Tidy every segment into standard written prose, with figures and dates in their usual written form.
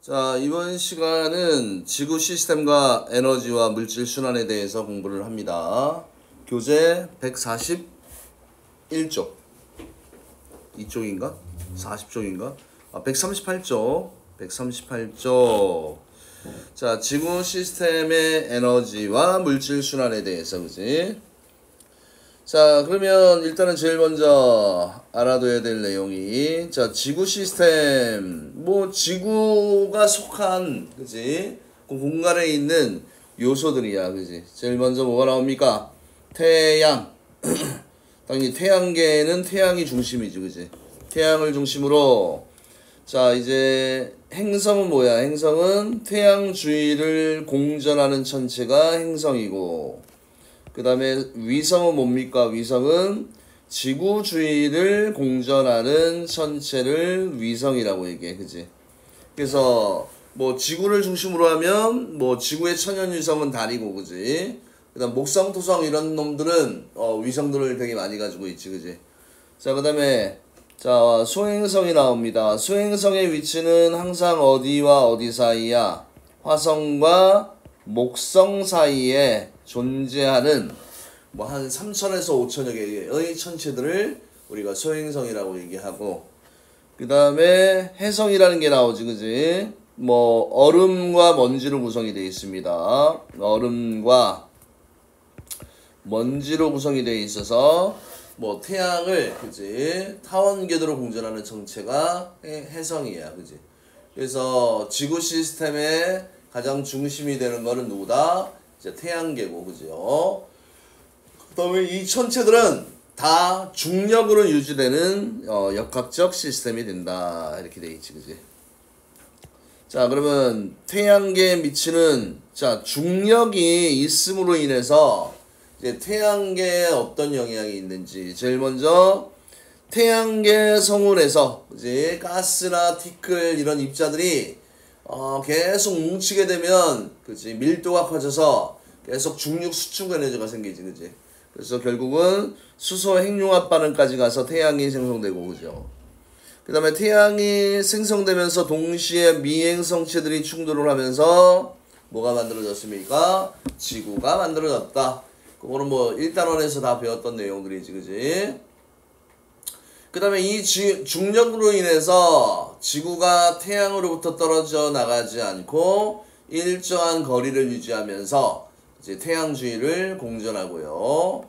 자, 이번 시간은 지구 시스템과 에너지와 물질 순환에 대해서 공부를 합니다. 교재 141쪽. 이쪽인가? 40쪽인가? 138쪽. 138쪽. 자, 지구 시스템의 에너지와 물질 순환에 대해서, 그지? 자, 그러면 일단은 제일 먼저 알아둬야 될 내용이, 자, 지구 시스템, 지구가 속한, 그지? 그 공간에 있는 요소들이야, 그지? 제일 먼저 뭐가 나옵니까? 태양. 당연히 태양계는 태양이 중심이지, 그지? 태양을 중심으로, 자, 이제 행성은 뭐야? 행성은 태양 주위를 공전하는 천체가 행성이고, 그 다음에 위성은 뭡니까? 위성은 지구 주위를 공전하는 천체를 위성이라고 얘기해. 그지? 그래서 지구를 중심으로 하면 지구의 천연위성은 달이고, 그지? 그 다음 목성, 토성 이런 놈들은 위성들을 되게 많이 가지고 있지. 그지? 자, 그 다음에 자, 소행성이 나옵니다. 소행성의 위치는 항상 어디와 어디 사이야? 화성과 목성 사이에 존재하는 한 3천에서 5천여 개의 천체들을 우리가 소행성이라고 얘기하고, 그 다음에 해성이라는 게 나오지, 그지? 얼음과 먼지로 구성이 되어 있습니다. 얼음과 먼지로 구성이 되어 있어서 태양을, 그지? 타원 궤도로 공전하는 천체가 해성이야, 그지? 그래서 지구 시스템의 가장 중심이 되는 거는 누구다? 이제 태양계고, 그죠? 그 다음에 이 천체들은 다 중력으로 유지되는 역학적 시스템이 된다. 이렇게 돼 있지, 그지? 자, 그러면 태양계에 미치는, 자, 중력이 있음으로 인해서 이제 태양계에 어떤 영향이 있는지, 제일 먼저 태양계 성운에서, 그지? 가스나 티끌 이런 입자들이 계속 뭉치게 되면, 그치, 밀도가 커져서 계속 중력 수축 에너지가 생기지, 그치? 그래서 결국은 수소 핵융합 반응까지 가서 태양이 생성되고, 그죠? 그 다음에 태양이 생성되면서 동시에 미행성체들이 충돌을 하면서 뭐가 만들어졌습니까? 지구가 만들어졌다. 그거는 1단원에서 다 배웠던 내용들이지, 그치? 그 다음에 이 중력으로 인해서 지구가 태양으로부터 떨어져 나가지 않고 일정한 거리를 유지하면서 이제 태양 주위를 공전하고요.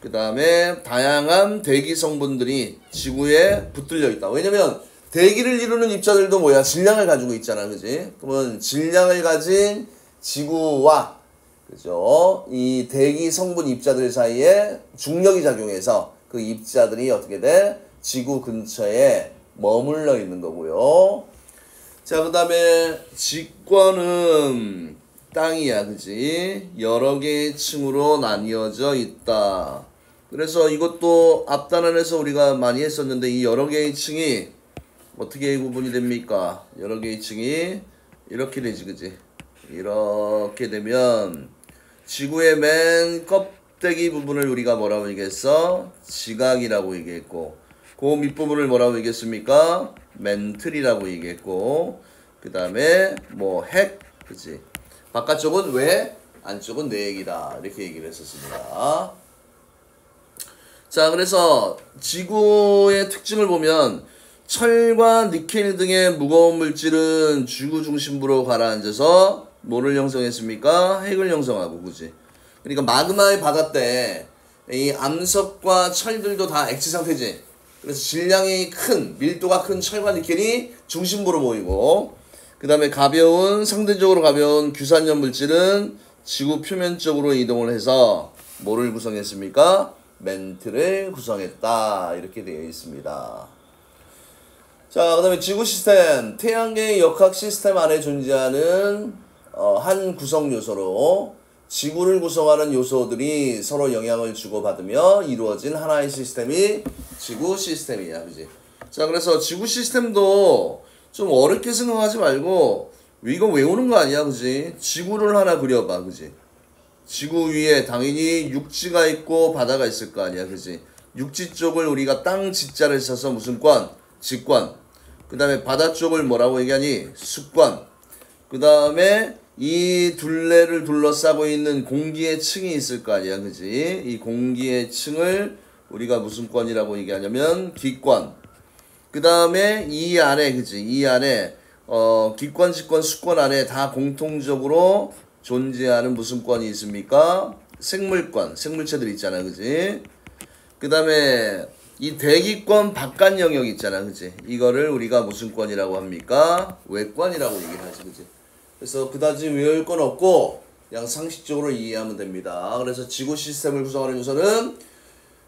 그 다음에 다양한 대기 성분들이 지구에 붙들려 있다. 왜냐면 대기를 이루는 입자들도 뭐야? 질량을 가지고 있잖아, 그지? 그러면 질량을 가진 지구와, 그죠? 이 대기 성분 입자들 사이에 중력이 작용해서 그 입자들이 어떻게 돼? 지구 근처에 머물러 있는 거고요. 자, 그 다음에 직권은 땅이야, 그지? 여러 개의 층으로 나뉘어져 있다. 그래서 이것도 앞단원에서 우리가 많이 했었는데, 이 여러 개의 층이 어떻게 구분이 됩니까? 여러 개의 층이 이렇게 되지, 그지? 이렇게 되면 지구의 맨 껍데기 부분을 우리가 뭐라고 얘기했어? 지각이라고 얘기했고, 그 밑부분을 뭐라고 얘기했습니까? 멘틀이라고 얘기했고, 그 다음에 핵, 그치? 바깥쪽은 외, 안쪽은 내액이다. 이렇게 얘기를 했었습니다. 자, 그래서 지구의 특징을 보면 철과 니켈 등의 무거운 물질은 지구 중심부로 가라앉아서 뭐를 형성했습니까? 핵을 형성하고, 그치? 그러니까 마그마의 바다 때 이 암석과 철들도 다 액체 상태지. 그래서 질량이 큰, 밀도가 큰 철과 니켈이 중심부로 모이고, 그 다음에 상대적으로 가벼운 규산염 물질은 지구 표면 쪽으로 이동을 해서 뭐를 구성했습니까? 멘틀을 구성했다. 이렇게 되어 있습니다. 자, 그 다음에 지구 시스템, 태양계의 역학 시스템 안에 존재하는 한 구성 요소로 지구를 구성하는 요소들이 서로 영향을 주고받으며 이루어진 하나의 시스템이 지구 시스템이야, 그지? 자, 그래서 지구 시스템도 좀 어렵게 생각하지 말고 이거 외우는 거 아니야, 그지? 지구를 하나 그려봐, 그지? 지구 위에 당연히 육지가 있고 바다가 있을 거 아니야, 그지? 육지 쪽을 우리가 땅 지자를 써서 무슨 권? 직권. 그 다음에 바다 쪽을 뭐라고 얘기하니? 수권. 그 다음에 이 둘레를 둘러싸고 있는 공기의 층이 있을 거 아니야, 그지? 이 공기의 층을 우리가 무슨 권이라고 얘기하냐면 기권. 그 다음에 이 안에, 그지? 이 안에 기권, 직권, 수권 안에 다 공통적으로 존재하는 무슨 권이 있습니까? 생물권, 생물체들 있잖아, 그지? 그 다음에 이 대기권 바깥 영역 있잖아, 그지? 이거를 우리가 무슨 권이라고 합니까? 외권이라고 얘기하지, 그지? 그래서 그다지 외울 건 없고 그냥 상식적으로 이해하면 됩니다. 그래서 지구 시스템을 구성하는 요소는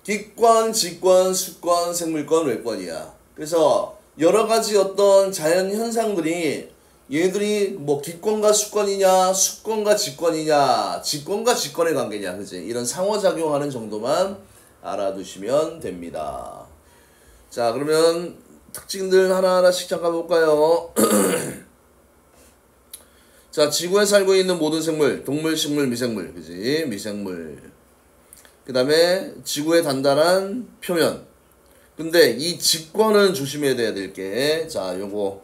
기권, 직권, 수권, 생물권, 외권이야. 그래서 여러 가지 어떤 자연 현상들이 얘들이 뭐 기권과 수권이냐, 수권과 직권이냐, 직권과 직권의 관계냐, 그지? 이런 상호작용하는 정도만 알아두시면 됩니다. 자, 그러면 특징들 하나하나씩 잠깐 볼까요? 자, 지구에 살고 있는 모든 생물, 동물, 식물, 미생물, 그지? 미생물. 그 다음에 지구의 단단한 표면. 근데 이 직권은 조심해야 될 게, 자, 요거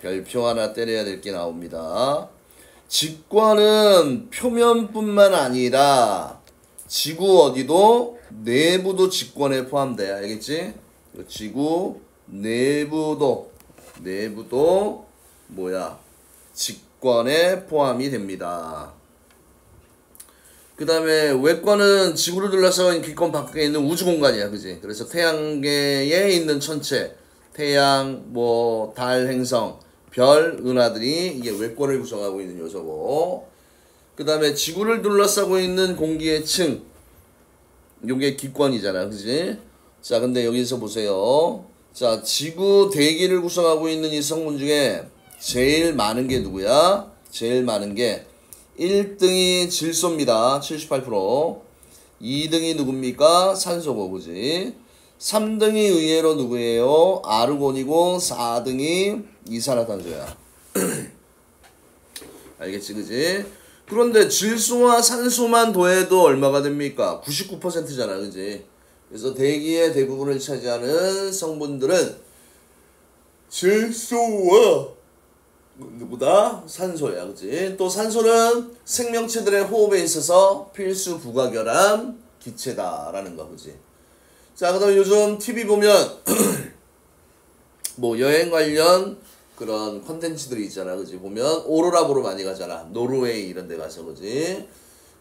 별표 하나 때려야 될 게 나옵니다. 직권은 표면뿐만 아니라 지구 어디도 내부도 직권에 포함돼. 알겠지? 지구 내부도 뭐야? 직권에 포함이 됩니다. 그 다음에 외권은 지구를 둘러싸고 있는 기권 밖에 있는 우주 공간이야, 그지? 그래서 태양계에 있는 천체, 태양, 뭐 달, 행성, 별, 은하들이 이게 외권을 구성하고 있는 요소고, 그 다음에 지구를 둘러싸고 있는 공기의 층, 요게 기권이잖아, 그지? 자, 근데 여기서 보세요. 자, 지구 대기를 구성하고 있는 이 성분 중에 제일 많은 게 누구야? 제일 많은 게 1등이 질소입니다. 78%. 2등이 누굽니까? 산소고, 그지? 3등이 의외로 누구예요? 아르곤이고 4등이 이산화탄소야. 알겠지, 그지? 그런데 질소와 산소만 더해도 얼마가 됩니까? 99%잖아, 그지? 그래서 대기의 대부분을 차지하는 성분들은 질소와 누구다? 산소야, 그지? 또 산소는 생명체들의 호흡에 있어서 필수 부가결함 기체다라는 거, 그지? 자, 그 다음에 요즘 TV 보면 뭐 여행 관련 그런 컨텐츠들이 있잖아, 그지? 보면 오로라 보러 많이 가잖아. 노르웨이 이런 데 가서, 그지?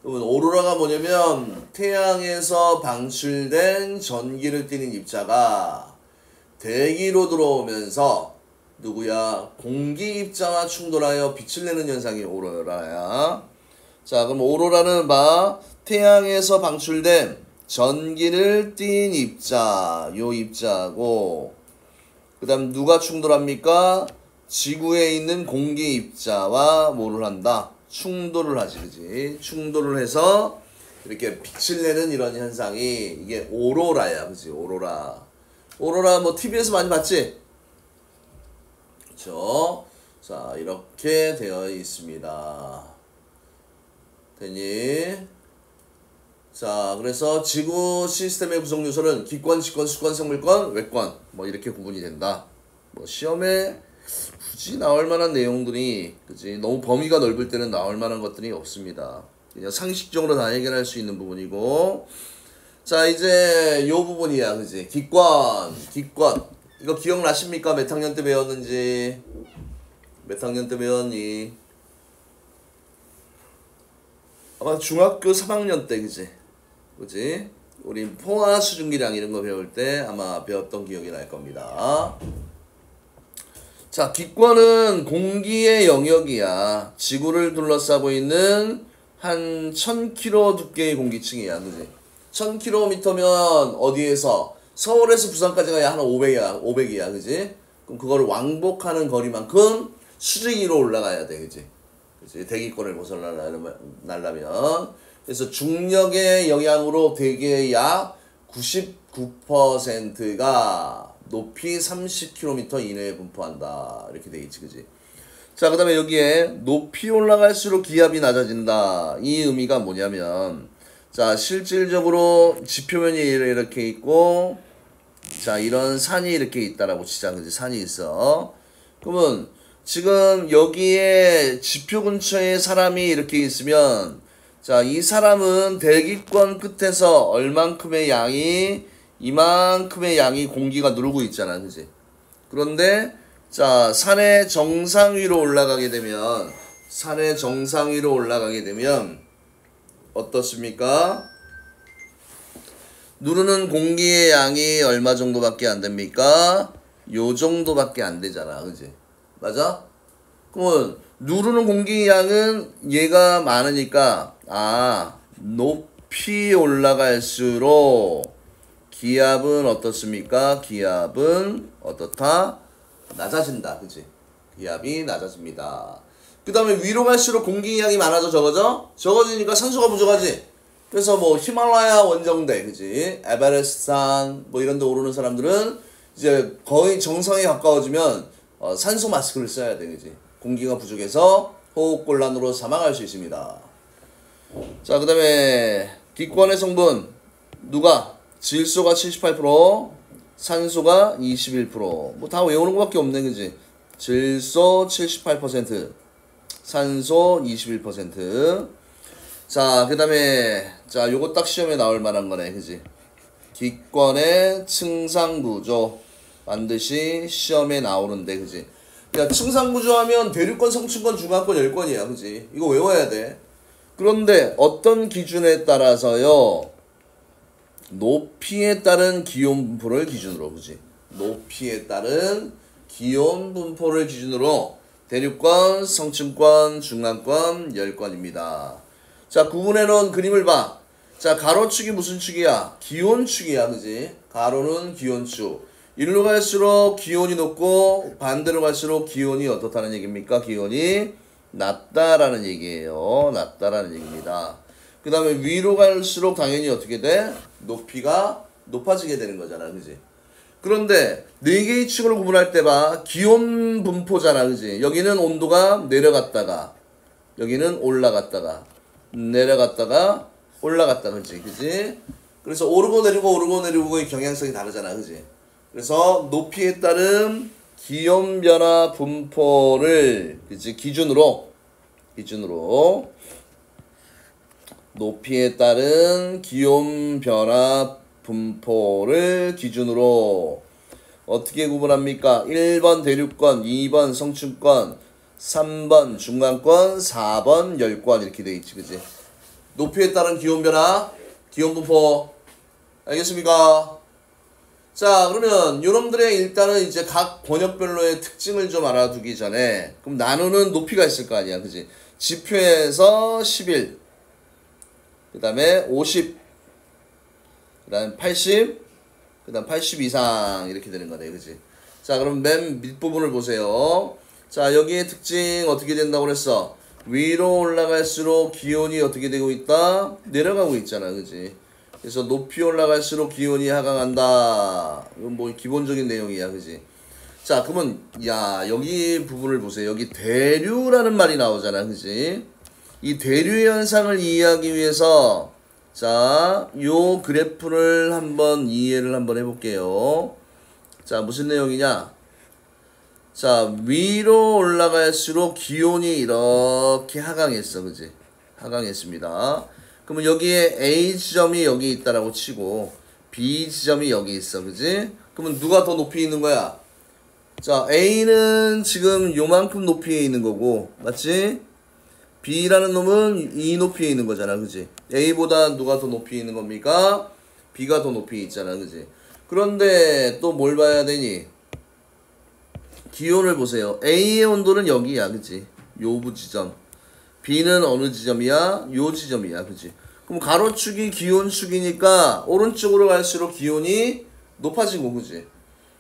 그러면 오로라가 뭐냐면 태양에서 방출된 전기를 띠는 입자가 대기로 들어오면서 누구야? 공기 입자와 충돌하여 빛을 내는 현상이 오로라야. 자, 그럼 오로라는 태양에서 방출된 전기를 띤 입자, 요 입자고, 그 다음 누가 충돌합니까? 지구에 있는 공기 입자와 뭐를 한다? 충돌을 하지, 그지? 충돌을 해서 이렇게 빛을 내는 이런 현상이 이게 오로라야, 그지? 오로라. 오로라 뭐 TV에서 많이 봤지? 그쵸? 자, 이렇게 되어 있습니다. 되니? 자, 그래서 지구 시스템의 구성 요소는 기권, 직권, 수권, 생물권, 외권 뭐 이렇게 구분이 된다. 뭐 시험에 굳이 나올 만한 내용들이, 그지? 너무 범위가 넓을 때는 나올 만한 것들이 없습니다. 그냥 상식적으로 다 해결할 수 있는 부분이고, 자, 이제 요 부분이야, 그지? 기권. 이거 기억나십니까? 몇 학년 때 배웠는지? 몇 학년 때 배웠니? 아마 중학교 3학년 때, 그지? 그지? 우리 포화 수증기량 이런 거 배울 때 아마 배웠던 기억이 날 겁니다. 자, 기권은 공기의 영역이야. 지구를 둘러싸고 있는 한 1000km 두께의 공기층이야, 그지? 1000km면 어디에서? 서울에서 부산까지가 한 500이야, 그지? 그럼 그거를 왕복하는 거리만큼 수증기로 올라가야 돼, 그지? 그지? 대기권을 벗어나려면. 그래서 중력의 영향으로 대기의 약 99%가 높이 30km 이내에 분포한다. 이렇게 돼 있지, 그지? 자, 그 다음에 여기에 높이 올라갈수록 기압이 낮아진다. 이 의미가 뭐냐면, 자, 실질적으로 지표면이 이렇게 있고, 자, 이런 산이 이렇게 있다라고 치자. 그지? 산이 있어. 그러면 지금 여기에 지표 근처에 사람이 이렇게 있으면 자, 이 사람은 대기권 끝에서 얼만큼의 양이 이만큼의 양이 공기가 누르고 있잖아. 그지? 그런데 자, 산의 정상 위로 올라가게 되면 어떻습니까? 누르는 공기의 양이 얼마 정도밖에 안 됩니까? 요 정도밖에 안 되잖아. 그지? 맞아? 그러면 누르는 공기의 양은 얘가 많으니까 높이 올라갈수록 기압은 어떻습니까? 기압은 어떻다? 낮아진다. 그지? 기압이 낮아집니다. 그 다음에 위로 갈수록 공기의 양이 많아져 적어져? 적어지니까 산소가 부족하지? 그래서 뭐 히말라야 원정대, 그지? 에베레스트산 뭐 이런 데 오르는 사람들은 이제 거의 정상에 가까워지면 산소 마스크를 써야 돼. 그지? 공기가 부족해서 호흡곤란으로 사망할 수 있습니다. 자, 그 다음에 기권의 성분 누가? 질소가 78%, 산소가 21%. 뭐 다 외우는 것밖에 없네. 그지? 질소 78%, 산소 21%. 자, 그 다음에 자, 요거 딱 시험에 나올 만한 거네. 그지? 기권의 층상구조 반드시 시험에 나오는데. 그지? 야, 층상구조 하면 대륙권, 성층권, 중앙권, 열권이야. 그지? 이거 외워야 돼. 그런데 어떤 기준에 따라서요, 높이에 따른 기온 분포를 기준으로, 그지? 높이에 따른 기온 분포를 기준으로 대륙권, 성층권, 중앙권, 열권입니다. 자, 구분해 놓은 그림을 봐. 자, 가로축이 무슨 축이야? 기온축이야. 그지? 가로는 기온축. 일로 갈수록 기온이 높고 반대로 갈수록 기온이 어떻다는 얘기입니까? 기온이 낮다라는 얘기예요. 낮다라는 얘기입니다. 그 다음에 위로 갈수록 당연히 어떻게 돼? 높이가 높아지게 되는 거잖아. 그지? 그런데 네 개의 층으로 구분할 때 봐. 기온 분포잖아. 그지? 여기는 온도가 내려갔다가 여기는 올라갔다가 내려갔다가 올라갔다. 그지? 그지? 그래서 오르고 내리고의 경향성이 다르잖아. 그지? 그래서 높이에 따른 기온 변화 분포를 그지? 기준으로 높이에 따른 기온 변화 분포를 기준으로 어떻게 구분합니까? 1번 대륙권, 2번 성층권, 3번 중간권, 4번 열권 이렇게 돼 있지. 그지? 높이에 따른 기온 변화, 기온 분포. 알겠습니까? 자, 그러면 요놈들의 일단은 이제 각 권역별로의 특징을 좀 알아두기 전에 그럼 나누는 높이가 있을 거 아니야. 그지? 지표에서 11, 그 다음에 50, 그 다음에 80, 그 다음 80 이상 이렇게 되는 거네. 그지? 자, 그럼 맨 밑부분을 보세요. 자, 여기에 특징 어떻게 된다고 그랬어? 위로 올라갈수록 기온이 어떻게 되고 있다? 내려가고 있잖아. 그지? 그래서 높이 올라갈수록 기온이 하강한다. 이건 뭐 기본적인 내용이야. 그지? 자, 그러면 야, 여기 부분을 보세요. 여기 대류라는 말이 나오잖아. 그지? 이 대류 현상을 이해하기 위해서 자, 요 그래프를 한번 이해를 한번 해볼게요. 자, 무슨 내용이냐? 자, 위로 올라갈수록 기온이 이렇게 하강했어. 그지? 하강했습니다. 그러면 여기에 A 지점이 여기 있다라고 치고 B 지점이 여기 있어. 그지? 그러면 누가 더 높이 있는 거야? 자, A는 지금 요만큼 높이에 있는 거고, 맞지? B라는 놈은 이 높이에 있는 거잖아. 그지? A보다 누가 더 높이 있는 겁니까? B가 더 높이 있잖아. 그지? 그런데 또 뭘 봐야 되니? 기온을 보세요. A의 온도는 여기야. 그지? 요 지점. B는 어느 지점이야? 요 지점이야. 그지? 그럼 가로축이 기온축이니까 오른쪽으로 갈수록 기온이 높아지고. 그지?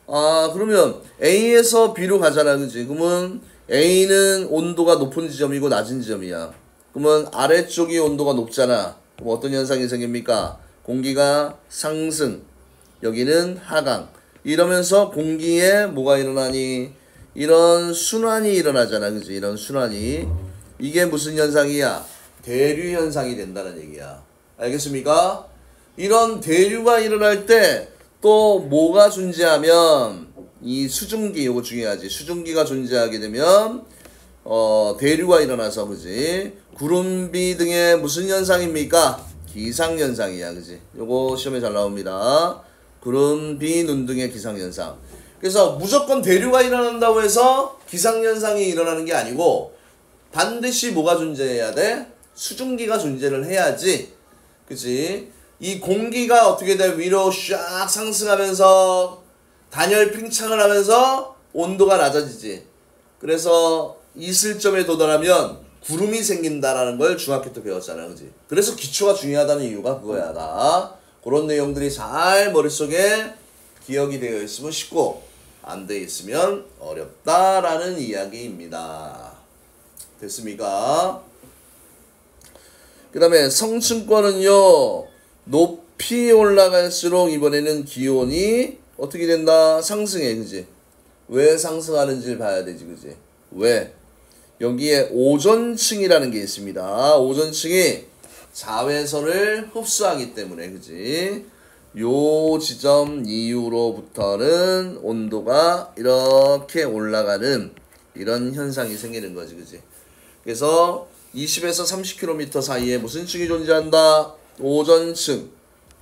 아, 그러면 A에서 B로 가잖아. 그지? 그러면 A는 온도가 높은 지점이고 낮은 지점이야. 그러면 아래쪽이 온도가 높잖아. 그럼 어떤 현상이 생깁니까? 공기가 상승, 여기는 하강. 이러면서 공기에 뭐가 일어나니? 이런 순환이 일어나잖아. 그지? 이런 순환이. 이게 무슨 현상이야? 대류 현상이 된다는 얘기야. 알겠습니까? 이런 대류가 일어날 때 또 뭐가 존재하면 이 수증기, 이거 중요하지. 수증기가 존재하게 되면 대류가 일어나서 그지. 구름비 등의 무슨 현상입니까? 기상현상이야, 그지. 요거 시험에 잘 나옵니다. 구름, 비, 눈 등의 기상현상. 그래서 무조건 대류가 일어난다고 해서 기상현상이 일어나는 게 아니고 반드시 뭐가 존재해야 돼? 수증기가 존재를 해야지. 그치? 이 공기가 어떻게 돼? 위로 샥 상승하면서 단열 팽창을 하면서 온도가 낮아지지. 그래서 이슬점에 도달하면 구름이 생긴다라는 걸 중학교 때 배웠잖아. 그치? 그래서 기초가 중요하다는 이유가 그거야. 다. 그런 내용들이 잘 머릿속에 기억이 되어 있으면 쉽고 안 돼 있으면 어렵다라는 이야기입니다. 됐습니까? 그 다음에 성층권은요, 높이 올라갈수록 이번에는 기온이 어떻게 된다? 상승해, 그지? 왜 상승하는지를 봐야 되지, 그지? 왜? 여기에 오존층이라는 게 있습니다. 오존층이 자외선을 흡수하기 때문에, 그지? 요 지점 이후로부터는 온도가 이렇게 올라가는 이런 현상이 생기는 거지, 그지? 그래서 20에서 30km 사이에 무슨 층이 존재한다? 오존층.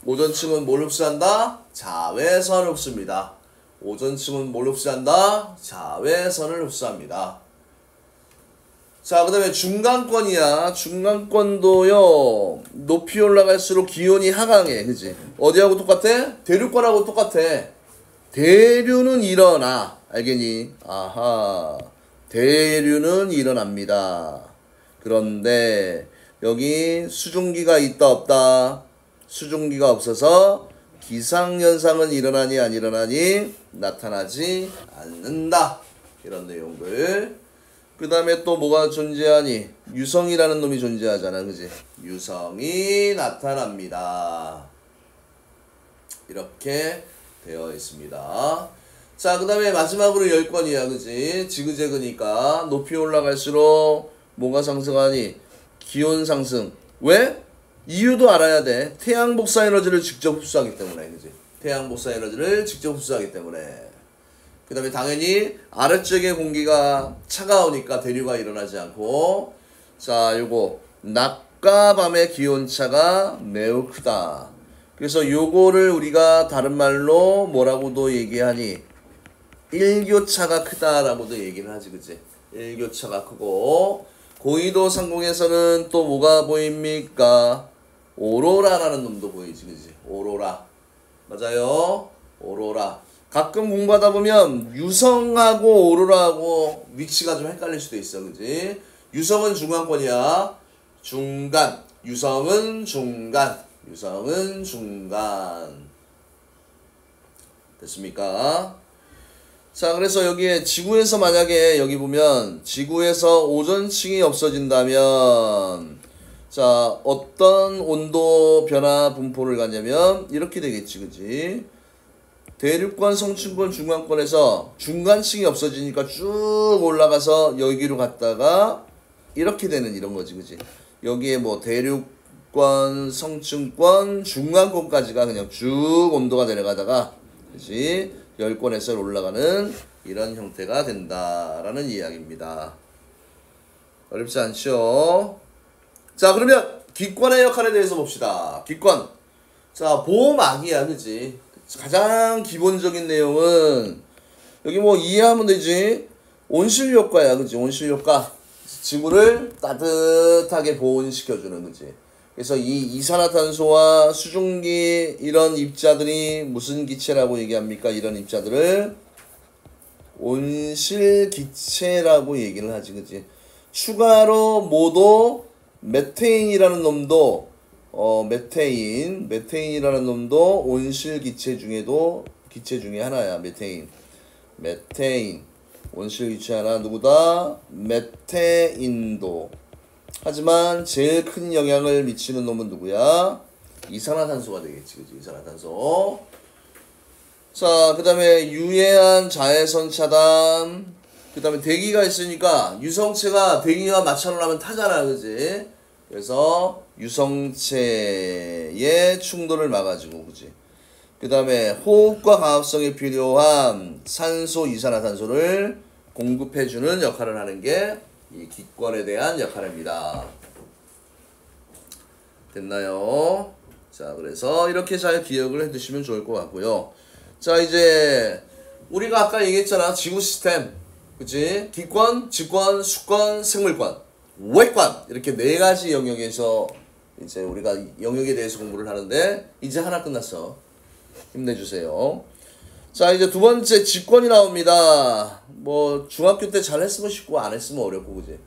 오존층은 뭘 흡수한다? 자외선을 흡수합니다. 오존층은 뭘 흡수한다? 자외선을 흡수합니다. 자, 그 다음에 중간권이야. 중간권도요, 높이 올라갈수록 기온이 하강해. 그지? 어디하고 똑같아? 대류권하고 똑같아. 대류는 일어나. 알겠니? 아하. 대류는 일어납니다. 그런데 여기 수증기가 있다 없다? 수증기가 없어서 기상현상은 일어나니 안 일어나니? 나타나지 않는다. 이런 내용들. 그 다음에 또 뭐가 존재하니? 유성이라는 놈이 존재하잖아. 그지? 유성이 나타납니다. 이렇게 되어 있습니다. 자, 그 다음에 마지막으로 10권이야. 그지? 지그재그니까 높이 올라갈수록 뭐가 상승하니? 기온 상승. 왜? 이유도 알아야 돼. 태양 복사 에너지를 직접 흡수하기 때문에. 그지? 태양 복사 에너지를 직접 흡수하기 때문에. 그 다음에 당연히 아래쪽의 공기가 차가우니까 대류가 일어나지 않고. 자, 요거 낮과 밤의 기온차가 매우 크다. 그래서 요거를 우리가 다른 말로 뭐라고도 얘기하니? 일교차가 크다라고도 얘기를 하지. 그치? 일교차가 크고. 고緯도 상공에서는 또 뭐가 보입니까? 오로라라는 놈도 보이지. 그치? 오로라. 맞아요. 오로라. 가끔 공부하다 보면 유성하고 오로라하고 위치가 좀 헷갈릴 수도 있어. 그지? 유성은 중간권이야. 중간. 유성은 중간. 유성은 중간. 됐습니까? 자, 그래서 여기에 지구에서 만약에 여기 보면 지구에서 오존층이 없어진다면 자, 어떤 온도 변화 분포를 갖냐면 이렇게 되겠지. 그지? 대륙권, 성층권, 중간권에서 중간층이 없어지니까 쭉 올라가서 여기로 갔다가 이렇게 되는 이런 거지. 그지? 여기에 뭐 대륙권, 성층권, 중간권까지가 그냥 쭉 온도가 내려가다가 그지? 10권에서 올라가는 이런 형태가 된다라는 이야기입니다. 어렵지 않죠? 자, 그러면 기권의 역할에 대해서 봅시다. 기권. 자, 보호막이야. 그지? 가장 기본적인 내용은 여기 뭐 이해하면 되지. 온실효과야. 그지? 온실효과. 지구를 따뜻하게 보온시켜주는. 그지? 그래서 이 이산화탄소와 수증기 이런 입자들이 무슨 기체라고 얘기합니까? 이런 입자들을 온실기체라고 얘기를 하지. 그지? 추가로 모두 메테인이라는 놈도 메테인이라는 놈도 온실기체 중에도 기체 중에 하나야. 메테인 온실기체 하나. 누구다? 메테인도. 하지만 제일 큰 영향을 미치는 놈은 누구야? 이산화탄소가 되겠지. 그치? 이산화탄소. 자, 그 다음에 유해한 자외선 차단. 그 다음에 대기가 있으니까 유성체가 대기와 마찰을 하면 타잖아. 그지? 그래서 유성체의 충돌을 막아주고. 그지? 그 다음에 호흡과 광합성에 필요한 산소, 이산화탄소를 공급해주는 역할을 하는 게 이 기권에 대한 역할입니다. 됐나요? 자, 그래서 이렇게 잘 기억을 해두시면 좋을 것 같고요. 자, 이제 우리가 아까 얘기했잖아. 지구 시스템. 그치? 기권, 직권, 수권, 생물권, 외권. 이렇게 네 가지 영역에서 이제 우리가 영역에 대해서 공부를 하는데 이제 하나 끝났어. 힘내주세요. 자, 이제 두 번째 직권이 나옵니다. 뭐 중학교 때 잘 했으면 쉽고 안 했으면 어렵고 그지.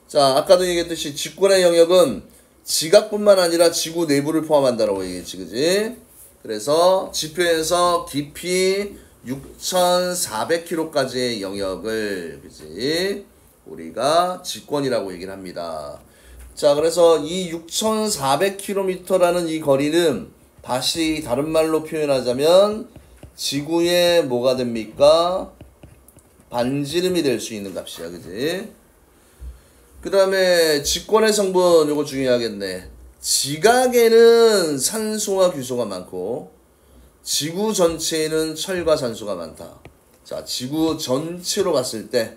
자, 아까도 얘기했듯이 직권의 영역은 지각뿐만 아니라 지구 내부를 포함한다라고 얘기했지 그지. 그래서 지표에서 깊이 6,400km까지의 영역을 그지 우리가 직권이라고 얘기를 합니다. 자, 그래서 이 6,400km라는 이 거리는 다시 다른 말로 표현하자면 지구의 뭐가 됩니까? 반지름이 될 수 있는 값이야, 그지? 그 다음에 직권의 성분, 요거 중요하겠네. 지각에는 산소와 규소가 많고 지구 전체에는 철과 산소가 많다. 자, 지구 전체로 봤을 때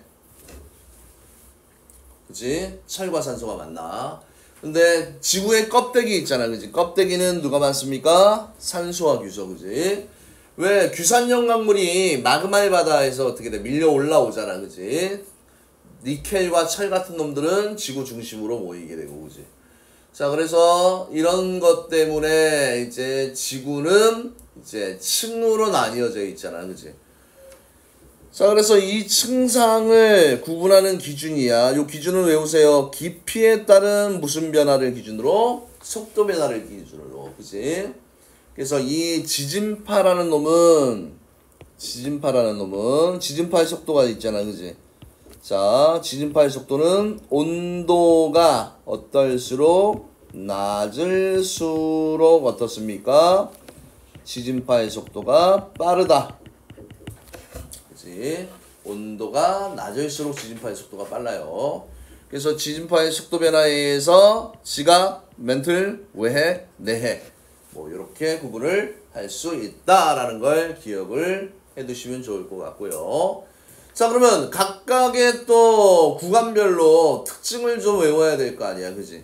그치? 철과 산소가 많나? 근데 지구의 껍데기 있잖아, 그지? 껍데기는 누가 많습니까? 산소와 규소, 그지? 왜 규산염 강물이 마그마의 바다에서 어떻게 돼? 밀려 올라오잖아, 그지? 니켈과 철 같은 놈들은 지구 중심으로 모이게 되고, 그지? 자, 그래서 이런 것 때문에 이제 지구는 이제 층으로 나뉘어져 있잖아, 그지? 자, 그래서 이 층상을 구분하는 기준이야. 요 기준을 외우세요. 깊이에 따른 무슨 변화를 기준으로? 속도 변화를 기준으로. 그치? 그래서 이 지진파라는 놈은 지진파의 속도가 있잖아. 그치? 자, 지진파의 속도는 온도가 어떨수록 낮을수록 어떻습니까? 지진파의 속도가 빠르다. 온도가 낮을수록 지진파의 속도가 빨라요. 그래서 지진파의 속도 변화에 의해서 지각, 멘틀, 외핵, 내핵 뭐 이렇게 구분을 할 수 있다라는 걸 기억을 해두시면 좋을 것 같고요. 자, 그러면 각각의 또 구간별로 특징을 좀 외워야 될 거 아니야, 그지?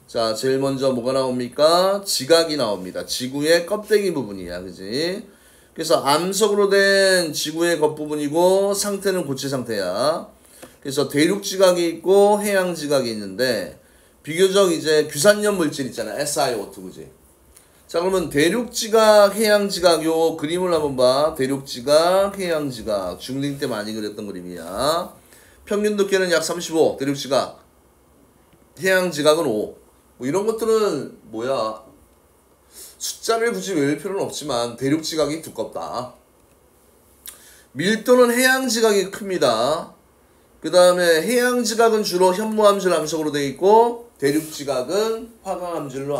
자, 제일 먼저 뭐가 나옵니까? 지각이 나옵니다. 지구의 껍데기 부분이야, 그지? 그래서 암석으로 된 지구의 겉부분이고 상태는 고체 상태야. 그래서 대륙 지각이 있고 해양 지각이 있는데 비교적 이제 규산염 물질 있잖아. SiO2 그지? 자, 그러면 대륙 지각, 해양 지각 요 그림을 한번 봐. 대륙 지각, 해양 지각 중딩 때 많이 그렸던 그림이야. 평균 두께는 약 35. 대륙 지각. 해양 지각은 5. 뭐 이런 것들은 뭐야? 숫자를 굳이 외울 필요는 없지만 대륙 지각이 두껍다. 밀도는 해양 지각이 큽니다. 그 다음에 해양 지각은 주로 현무암질 암석으로 되어 있고 대륙 지각은 화강암질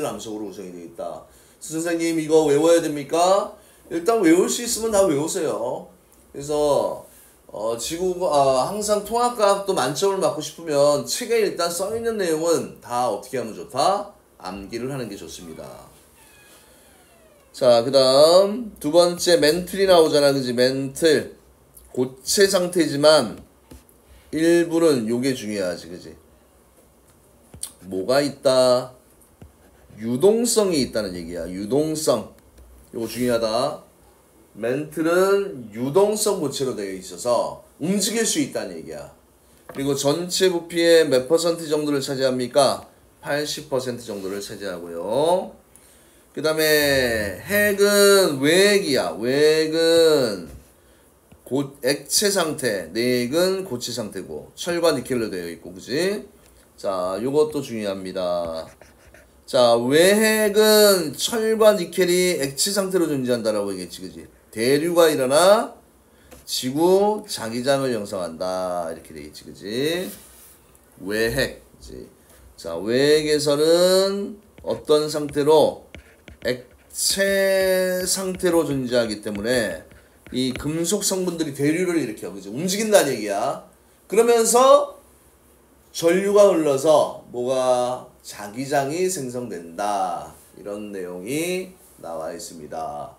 암석으로 구성이 되어 있다. 선생님 이거 외워야 됩니까? 일단 외울 수 있으면 다 외우세요. 그래서 항상 통합과학도 만점을 받고 싶으면 책에 일단 써있는 내용은 다 어떻게 하면 좋다? 암기를 하는 게 좋습니다. 자, 그 다음 두 번째 멘틀이 나오잖아, 그지? 멘틀 고체 상태지만 일부는 요게 중요하지, 그지? 뭐가 있다? 유동성이 있다는 얘기야. 유동성 요거 중요하다. 멘틀은 유동성 고체로 되어 있어서 움직일 수 있다는 얘기야. 그리고 전체 부피의 몇 퍼센트 정도를 차지합니까? 80% 정도를 차지하고요. 그 다음에 핵은 외핵이야. 외핵은 액체 상태, 내핵은 고체 상태고 철과 니켈로 되어 있고, 그지? 자, 요것도 중요합니다. 자, 외핵은 철과 니켈이 액체 상태로 존재한다라고 얘기했지, 그지? 대류가 일어나 지구 자기장을 형성한다 이렇게 되겠지, 그지? 외핵, 그지? 자, 외핵에서는 어떤 상태로? 액체 상태로 존재하기 때문에 이 금속 성분들이 대류를 일으켜, 그지? 움직인다는 얘기야. 그러면서 전류가 흘러서 뭐가 자기장이 생성된다. 이런 내용이 나와 있습니다.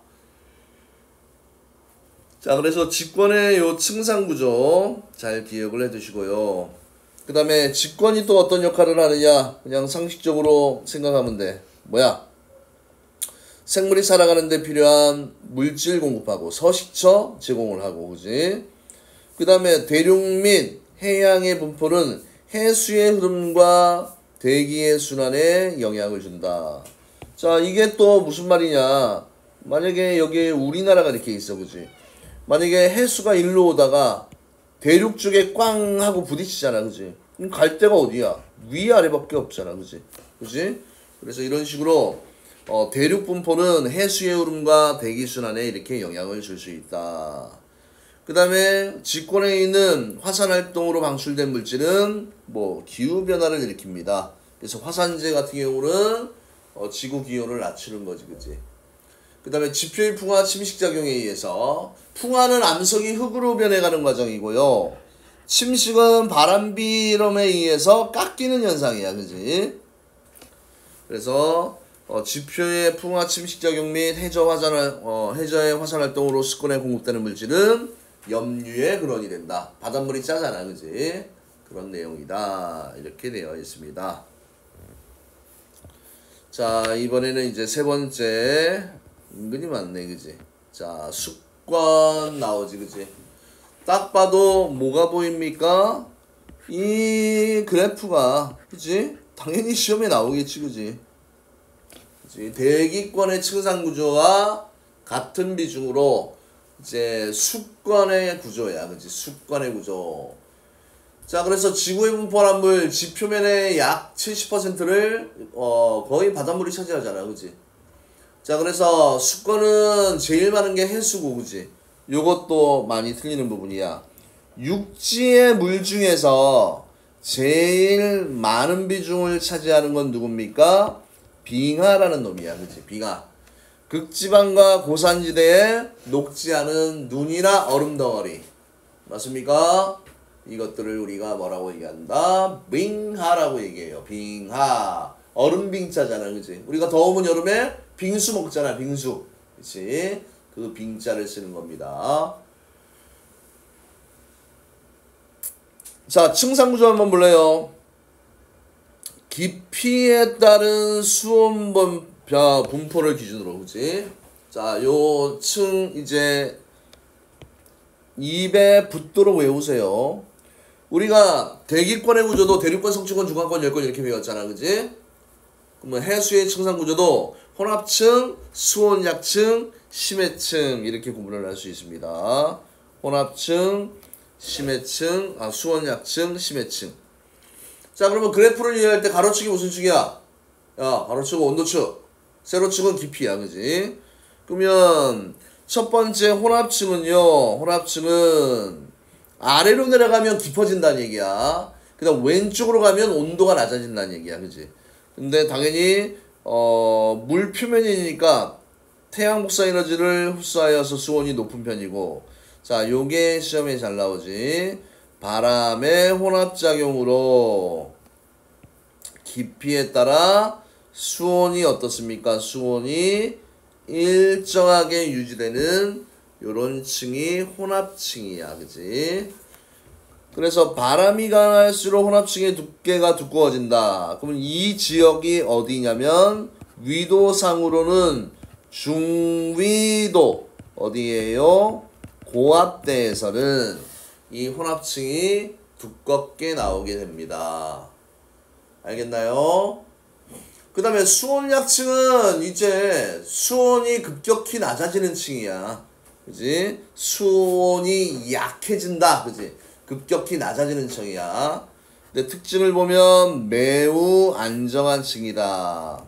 자, 그래서 직권의 요 층상구조 잘 기억을 해두시고요. 그 다음에 직권이 또 어떤 역할을 하느냐, 그냥 상식적으로 생각하면 돼. 뭐야? 생물이 살아가는데 필요한 물질 공급하고 서식처 제공을 하고, 그지? 그 다음에 대륙 및 해양의 분포는 해수의 흐름과 대기의 순환에 영향을 준다. 자, 이게 또 무슨 말이냐? 만약에 여기 우리나라가 이렇게 있어, 그지? 만약에 해수가 일로 오다가 대륙 쪽에 꽝 하고 부딪히잖아, 그지? 그럼 갈 데가 어디야? 위아래밖에 없잖아, 그지? 그지? 그래서 이런 식으로 대륙 분포는 해수의 흐름과 대기 순환에 이렇게 영향을 줄 수 있다. 그 다음에 직권에 있는 화산 활동으로 방출된 물질은 뭐 기후 변화를 일으킵니다. 그래서 화산재 같은 경우는 지구 기온을 낮추는 거지, 그지? 그 다음에 지표의 풍화 침식작용에 의해서, 풍화는 암석이 흙으로 변해가는 과정이고요. 침식은 바람비름에 의해서 깎이는 현상이야, 그지? 그래서 지표의 풍화 침식작용 및 해저의 화산 활동으로 수권에 공급되는 물질은 염류의 근원이 된다. 바닷물이 짜잖아, 그지? 그런 내용이다. 이렇게 되어 있습니다. 자, 이번에는 이제 세 번째. 은근히 많네, 그지? 자, 수권 나오지, 그지? 딱 봐도 뭐가 보입니까? 이 그래프가, 그지? 당연히 시험에 나오겠지, 그지? 그지? 대기권의 층상구조와 같은 비중으로 이제 수권의 구조야, 그지? 수권의 구조. 자, 그래서 지구의 분포한 물 지표면의 약 70%를 거의 바닷물이 차지하잖아, 그지? 자, 그래서 수권은 제일 많은 게 해수고, 그지? 요것도 많이 틀리는 부분이야. 육지의 물 중에서 제일 많은 비중을 차지하는 건 누굽니까? 빙하라는 놈이야, 그지? 빙하. 극지방과 고산지대에 녹지 않은 눈이나 얼음 덩어리. 맞습니까? 이것들을 우리가 뭐라고 얘기한다? 빙하라고 얘기해요. 빙하. 얼음 빙자잖아, 그지? 우리가 더우면 여름에 빙수 먹잖아, 빙수. 그치? 그 빙자를 쓰는 겁니다. 자, 층상구조 한번 볼래요? 깊이에 따른 수온 분포를 기준으로, 그치? 자, 요 층 이제 입에 붙도록 외우세요. 우리가 대기권의 구조도 대륙권, 성층권, 중간권, 열권 이렇게 배웠잖아, 그지? 그러면 해수의 층상구조도 혼합층, 수온약층, 심해층 이렇게 구분을 할 수 있습니다. 혼합층, 심해층, 수온약층, 심해층. 자, 그러면 그래프를 이해할 때 가로축이 무슨 축이야? 야, 가로축은 온도축, 세로축은 깊이야, 그지? 그러면 첫 번째 혼합층은요, 혼합층은 아래로 내려가면 깊어진다는 얘기야. 그 다음 왼쪽으로 가면 온도가 낮아진다는 얘기야, 그지? 근데 당연히 물 표면이니까 태양 복사 에너지를 흡수하여서 수온이 높은 편이고, 자, 요게 시험에 잘 나오지. 바람의 혼합작용으로 깊이에 따라 수온이 어떻습니까? 수온이 일정하게 유지되는 요런 층이 혼합층이야, 그지? 그래서 바람이 강할수록 혼합층의 두께가 두꺼워진다. 그러면 이 지역이 어디냐면 위도상으로는 중위도 어디에요? 고압대에서는 이 혼합층이 두껍게 나오게 됩니다. 알겠나요? 그 다음에 수온약층은 이제 수온이 급격히 낮아지는 층이야. 그지? 수온이 약해진다. 그지? 급격히 낮아지는 층이야. 근데 특징을 보면 매우 안정한 층이다.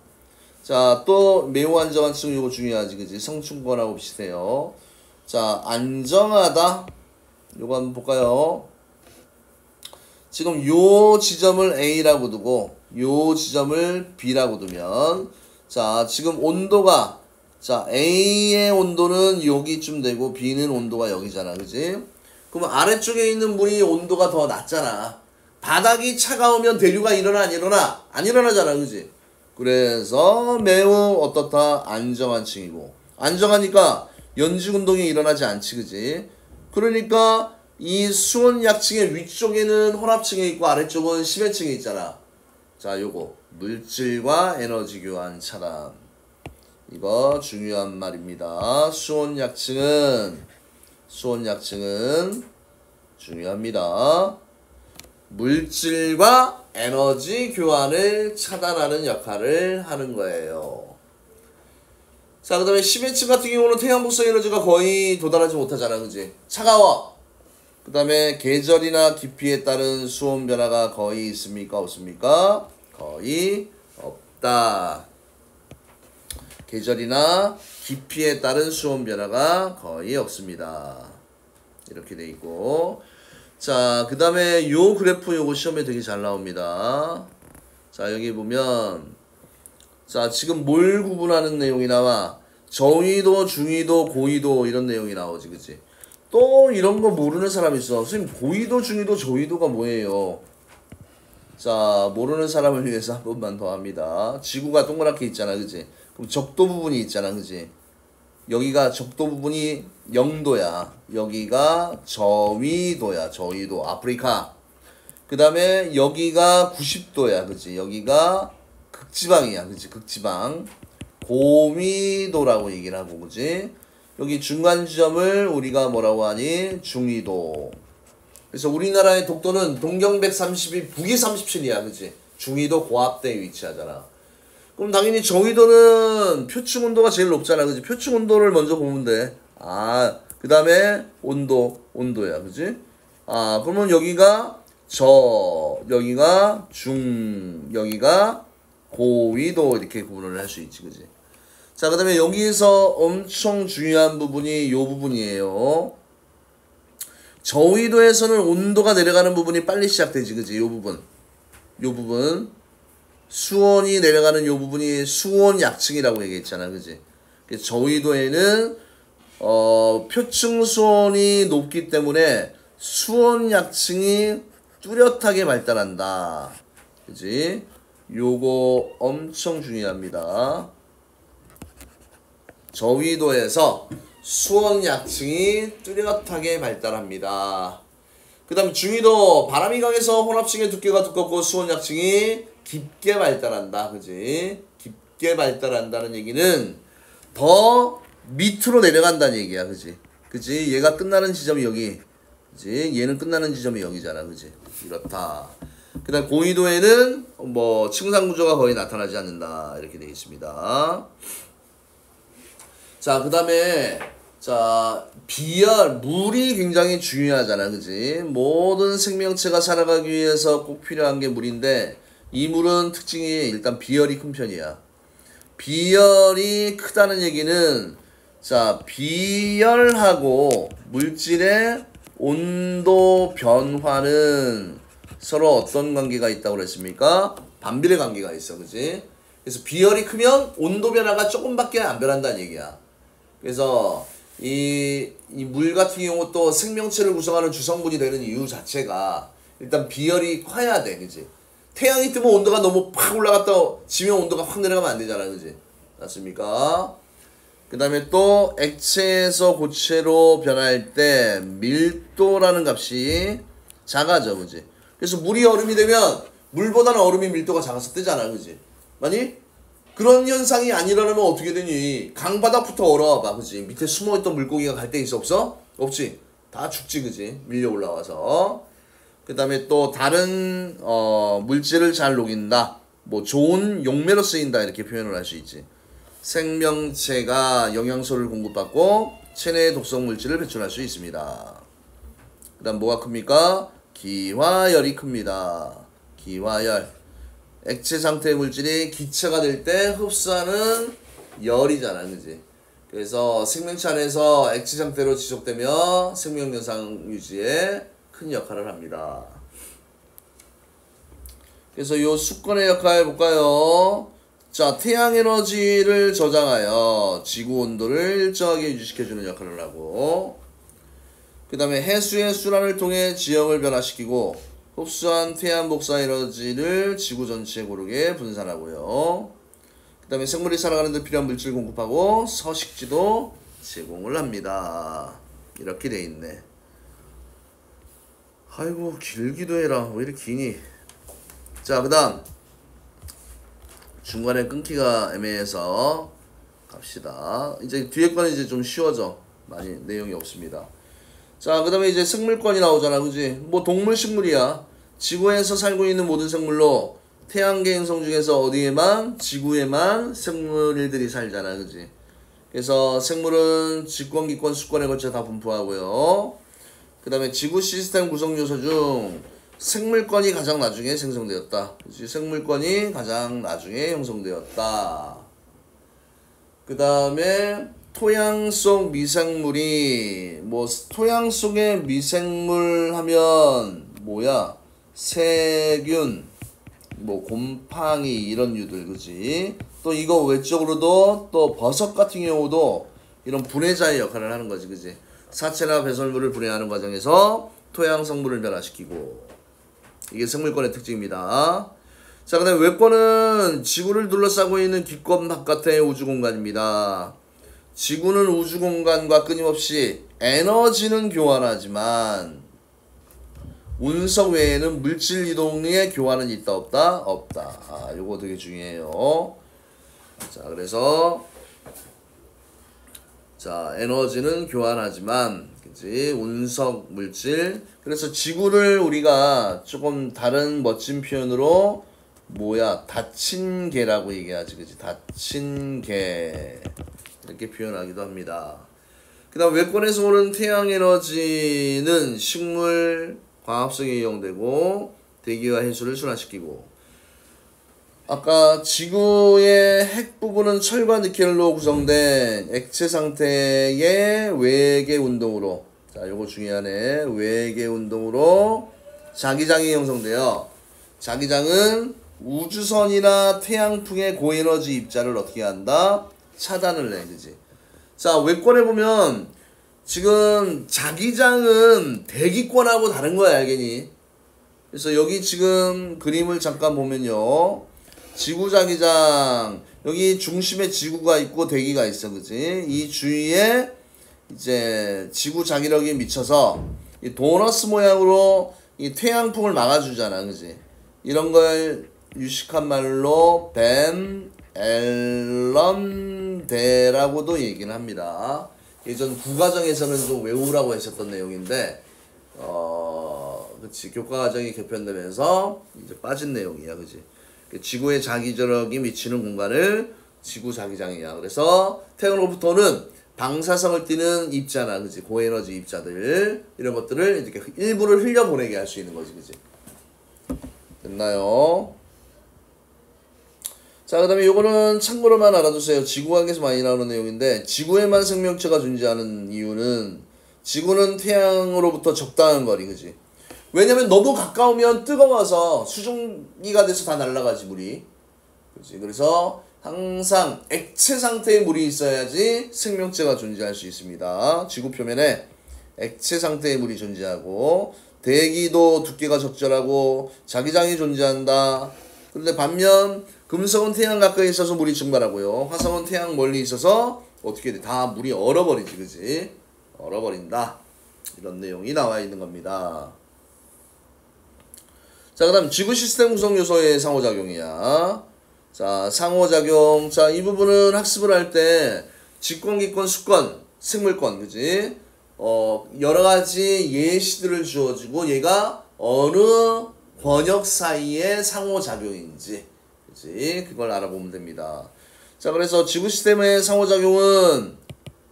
자, 또 매우 안정한 층 이거 중요하지, 그지? 성층권하고 비슷해요. 자, 안정하다. 요거 한번 볼까요? 지금 요 지점을 A라고 두고 요 지점을 B라고 두면, 자, 지금 온도가, 자, A의 온도는 여기쯤 되고 B는 온도가 여기잖아, 그지? 그러면 아래쪽에 있는 물이 온도가 더 낮잖아. 바닥이 차가우면 대류가 일어나 안 일어나? 안 일어나잖아, 그지? 그래서 매우 어떻다? 안정한 층이고. 안정하니까 연직운동이 일어나지 않지, 그지? 그러니까 이 수온약층의 위쪽에는 혼합층에 있고 아래쪽은 심해층에 있잖아. 자, 요거 물질과 에너지 교환 차단. 이거 중요한 말입니다. 수온약층은 중요합니다. 물질과 에너지 교환을 차단하는 역할을 하는 거예요. 자, 그 다음에 심해층 같은 경우는 태양 복사 에너지가 거의 도달하지 못하잖아, 그지? 차가워. 그 다음에 계절이나 깊이에 따른 수온 변화가 거의 있습니까? 없습니까? 거의 없다. 계절이나 깊이에 따른 수온 변화가 거의 없습니다. 이렇게 돼 있고. 자, 그 다음에 요 그래프 요거 시험에 되게 잘 나옵니다. 자, 여기 보면 자, 지금 뭘 구분하는 내용이 나와? 저위도, 중위도, 고위도 이런 내용이 나오지, 그치? 또 이런 거 모르는 사람 있어. 선생님, 고위도, 중위도, 저위도가 뭐예요? 자, 모르는 사람을 위해서 한 번만 더 합니다. 지구가 동그랗게 있잖아, 그치? 그럼 적도 부분이 있잖아, 그치? 여기가 적도 부분이 0도야. 여기가 저위도야, 저위도. 아프리카. 그 다음에 여기가 90도야, 그치? 여기가 극지방이야, 그치? 극지방. 고위도라고 얘기를 하고, 그치? 여기 중간 지점을 우리가 뭐라고 하니? 중위도. 그래서 우리나라의 독도는 동경 132, 북위 37이야, 그치? 중위도 고압대에 위치하잖아. 그럼 당연히 저위도는 표층 온도가 제일 높잖아, 그치? 표층 온도를 먼저 보면 돼. 아, 그 다음에 온도야, 그치? 아, 그러면 여기가 여기가 여기가 고위도 이렇게 구분을 할 수 있지, 그치? 자, 그 다음에 여기서 엄청 중요한 부분이 요 부분이에요. 저위도에서는 온도가 내려가는 부분이 빨리 시작되지, 그치? 요 부분. 수온이 내려가는 요 부분이 수온 약층이라고 얘기했잖아, 그치? 저위도에는 표층 수온이 높기 때문에 수온 약층이 뚜렷하게 발달한다, 그치? 요거 엄청 중요합니다. 저위도에서 수온 약층이 뚜렷하게 발달합니다. 그 다음 중위도 바람이 강해서 혼합층의 두께가 두껍고 수온 약층이 깊게 발달한다, 그지? 깊게 발달한다는 얘기는 더 밑으로 내려간다는 얘기야, 그지? 그지? 얘가 끝나는 지점이 여기, 그지? 얘는 끝나는 지점이 여기잖아, 그지? 이렇다. 그 다음 고위도에는 뭐 층상 구조가 거의 나타나지 않는다, 이렇게 되어 있습니다. 자, 그 다음에 자, 물이 굉장히 중요하잖아, 그지? 모든 생명체가 살아가기 위해서 꼭 필요한 게 물인데 이 물은 특징이 일단 비열이 큰 편이야. 비열이 크다는 얘기는 자, 비열하고 물질의 온도 변화는 서로 어떤 관계가 있다고 그랬습니까? 반비례 관계가 있어, 그지? 그래서 비열이 크면 온도 변화가 조금밖에 안 변한다는 얘기야. 그래서 이 물 같은 경우 또 생명체를 구성하는 주성분이 되는 이유 자체가 일단 비열이 커야 돼, 그지? 태양이 뜨면 온도가 너무 팍 올라갔다 지면 온도가 확 내려가면 안 되잖아, 그지? 맞습니까? 그 다음에 또 액체에서 고체로 변할 때 밀도라는 값이 작아져, 그지? 그래서 물이 얼음이 되면 물보다는 얼음이 밀도가 작아서 뜨잖아, 그지? 아니? 그런 현상이 안 일어나면 어떻게 되니? 강바닥부터 얼어와봐, 그지? 밑에 숨어있던 물고기가 갈 데 있어, 없어? 없지? 다 죽지, 그지? 밀려 올라와서. 그 다음에 또 다른 물질을 잘 녹인다, 뭐 좋은 용매로 쓰인다, 이렇게 표현을 할 수 있지. 생명체가 영양소를 공급받고 체내의 독성 물질을 배출할 수 있습니다. 그 다음 뭐가 큽니까? 기화열이 큽니다. 기화열. 액체 상태의 물질이 기체가 될 때 흡수하는 열이잖아, 그지? 그래서 생명체 안에서 액체 상태로 지속되며 생명 현상 유지에 큰 역할을 합니다. 그래서 요 수권의 역할 볼까요? 자, 태양 에너지를 저장하여 지구 온도를 일정하게 유지시켜주는 역할을 하고, 그 다음에 해수의 순환을 통해 지형을 변화시키고 흡수한 태양 복사 에너지를 지구 전체에 고르게 분산하고요. 그 다음에 생물이 살아가는 데 필요한 물질 공급하고 서식지도 제공을 합니다. 이렇게 돼 있네. 아이고 길기도 해라. 왜 이렇게 기니? 자, 그 다음 중간에 끊기가 애매해서 갑시다. 이제 뒤에 거는 이제 좀 쉬워져. 많이 내용이 없습니다. 자, 그 다음에 이제 생물권이 나오잖아. 그지? 뭐 동물 식물이야. 지구에서 살고 있는 모든 생물로 태양계 행성 중에서 어디에만 지구에만 생물들이 살잖아. 그지? 그래서 생물은 직권, 기권, 수권에 걸쳐 다 분포하고요. 그 다음에 지구 시스템 구성 요소 중 생물권이 가장 나중에 생성되었다. 그치? 생물권이 가장 나중에 형성되었다. 그 다음에 토양 속 미생물이 뭐 토양 속의 미생물 하면 뭐야? 세균, 뭐 곰팡이 이런 유들, 그지? 또 이거 외적으로도 또 버섯 같은 경우도 이런 분해자의 역할을 하는 거지, 그지? 사체나 배설물을 분해하는 과정에서 토양 성분을 변화시키고, 이게 생물권의 특징입니다. 자, 그 다음에 외권은 지구를 둘러싸고 있는 기권 바깥의 우주공간입니다. 지구는 우주공간과 끊임없이 에너지는 교환하지만 운석 외에는 물질 이동의 교환은 있다 없다? 없다. 아, 요거 되게 중요해요. 자, 그래서 자, 에너지는 교환하지만 그치? 운석 물질. 그래서 지구를 우리가 조금 다른 멋진 표현으로 뭐야? 닫힌 개라고 얘기하지. 그치? 닫힌 개. 이렇게 표현하기도 합니다. 그 다음 외권에서 오는 태양 에너지는 식물 광합성에 이용되고 대기와 해수를 순환시키고, 아까 지구의 핵 부분은 철과 니켈로 구성된 액체 상태의 외계 운동으로, 자, 요거 중요하네. 외계 운동으로 자기장이 형성되어, 자기장은 우주선이나 태양풍의 고에너지 입자를 어떻게 한다? 차단을 해. 그지? 자, 외권에 보면 지금 자기장은 대기권하고 다른 거야, 알겠니? 그래서 여기 지금 그림을 잠깐 보면요. 지구 자기장, 여기 중심에 지구가 있고 대기가 있어. 그지? 이 주위에 이제 지구 자기력이 미쳐서 이 도너스 모양으로 이 태양풍을 막아주잖아. 그지? 이런 걸 유식한 말로 벤 앨런대라고도 얘기는 합니다. 예전 국가정에서는 좀 외우라고 했었던 내용인데, 그치, 교과과정이 개편되면서 이제 빠진 내용이야. 그치? 지구의 자기력이 미치는 공간을 지구 자기장이야. 그래서 태양으로부터는 방사성을 띠는 입자나, 그치? 고에너지 입자들, 이런 것들을 이렇게 일부를 흘려보내게 할 수 있는 거지. 그치? 됐나요? 자, 그 다음에 요거는 참고로만 알아두세요. 지구학에서 많이 나오는 내용인데, 지구에만 생명체가 존재하는 이유는 지구는 태양으로부터 적당한 거리, 그지? 왜냐면 너무 가까우면 뜨거워서 수증기가 돼서 다 날아가지, 물이. 그지? 그래서 항상 액체 상태의 물이 있어야지 생명체가 존재할 수 있습니다. 지구 표면에 액체 상태의 물이 존재하고, 대기도 두께가 적절하고, 자기장이 존재한다. 그런데 반면 금성은 태양 가까이 있어서 물이 증발하고요. 화성은 태양 멀리 있어서 어떻게 돼? 다 물이 얼어버리지, 그지? 얼어버린다. 이런 내용이 나와 있는 겁니다. 자, 그 다음 지구 시스템 구성 요소의 상호작용이야. 자, 상호작용. 자, 이 부분은 학습을 할 때 직권, 기권, 수권, 생물권, 그지? 여러 가지 예시들을 주어지고 얘가 어느 권역 사이의 상호작용인지, 그치? 그걸 알아보면 됩니다. 자, 그래서 지구 시스템의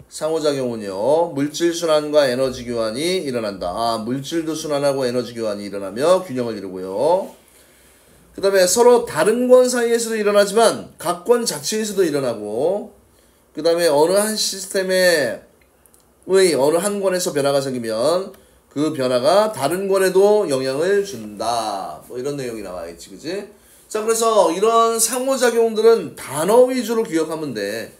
상호작용은요, 물질 순환과 에너지 교환이 일어난다. 아, 물질도 순환하고 에너지 교환이 일어나며 균형을 이루고요. 그 다음에 서로 다른 권 사이에서도 일어나지만 각 권 자체에서도 일어나고, 그 다음에 어느 한 시스템의 어느 한 권에서 변화가 생기면 그 변화가 다른 권에도 영향을 준다. 뭐 이런 내용이 나와 있지, 그지? 자, 그래서 이런 상호작용들은 단어 위주로 기억하면 돼.